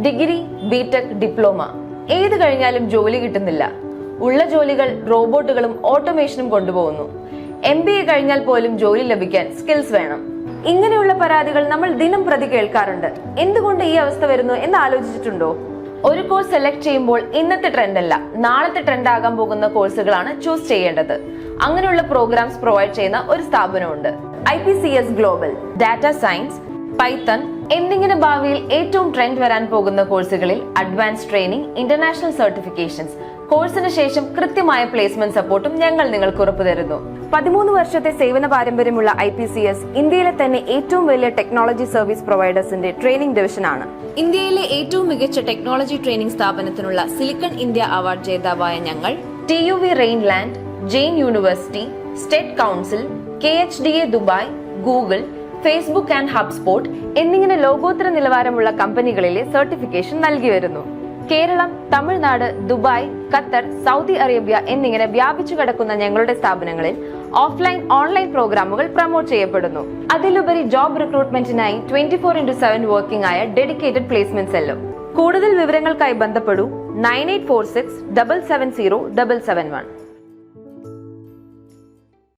Degree, BTech, diploma ഏത് കഴിഞ്ഞാലും ജോലി കിട്ടുന്നില്ല. ഉള്ള ജോലികൾ റോബോട്ടുകളും ഓട്ടോമേഷനും കൊണ്ടുപോകുന്നു. MBA കഴിഞ്ഞാൽ പോലും ജോലി ലഭിക്കാൻ സ്കിൽസ് വേണം. ഇങ്ങനെയുള്ള പരാതികൾ നമ്മൾ ദിനം പ്രതി കേൾക്കാറുണ്ട്. എന്തുകൊണ്ട് ഈ അവസ്ഥ വരുന്നു എന്ന് ആലോചിച്ചിട്ടുണ്ടോ? ഒരു കോഴ്സ് സെലക്ട് ചെയ്യുമ്പോൾ ഇന്നത്തെ ട്രെൻഡ് അല്ല, നാളത്തെ ട്രെൻഡ് ആകാൻ പോകുന്ന കോഴ്സുകളാണ് ചൂസ് ചെയ്യേണ്ടത്. അങ്ങനെയുള്ള പ്രോഗ്രാംസ് പ്രൊവൈഡ് ചെയ്യുന്ന ഒരു സ്ഥാപനമുണ്ട്, IPCS global. Data science, Python എന്നിങ്ങനെ ഭാവിയിൽ ഏറ്റവും ട്രെൻഡ് വരാൻ പോകുന്ന കോഴ്സുകളിൽ അഡ്വാൻസ് ട്രെയിനിങ്, ഇന്റർനാഷണൽ സർട്ടിഫിക്കേഷൻസ്, കോഴ്സിന് ശേഷം കൃത്യമായ പ്ലേസ്മെന്റ് സപ്പോർട്ടും ഞങ്ങൾ നിങ്ങൾക്ക് ഉറപ്പു തരുന്നു. 13 വർഷത്തെ സേവന പാരമ്പര്യമുള്ള IPCS ഇന്ത്യയിലെ തന്നെ ഏറ്റവും വലിയ ടെക്നോളജി സർവീസ് പ്രൊവൈഡേഴ്സിന്റെ ട്രെയിനിംഗ് ഡിവിഷനാണ്. ഇന്ത്യയിലെ ഏറ്റവും മികച്ച ടെക്നോളജി ട്രെയിനിംഗ് സ്ഥാപനത്തിനുള്ള സിലിക്കൺ ഇന്ത്യ അവാർഡ് ജേതാവായ ഞങ്ങൾ TUV Rheinland, Jain University, state council, KHDA Dubai, Google, Facebook and HubSpot എന്നിങ്ങനെ ലോകോത്തര നിലവാരമുള്ള കമ്പനികളിലെ സർട്ടിഫിക്കേഷൻ നൽകി വരുന്നു. Kerala, Tamil Nadu, Dubai, Qatar, Saudi Arabia എന്നിങ്ങനെ വ്യാപിച്ചു കിടക്കുന്ന ഞങ്ങളുടെ സ്ഥാപനങ്ങളിൽ ഓഫ്ലൈൻ, ഓൺലൈൻ പ്രോഗ്രാമുകൾ പ്രൊമോട്ട് ചെയ്യപ്പെടുന്നു. അതിലുപരി ജോബ് റിക്രൂട്ട്മെന്റിനായി 24/7 വർക്കിംഗ് ആയ ഡെഡിക്കേറ്റഡ് പ്ലേസ്മെന്റ് സെല്ലും. കൂടുതൽ വിവരങ്ങൾക്കായി ബന്ധപ്പെടൂ 9846 770 771.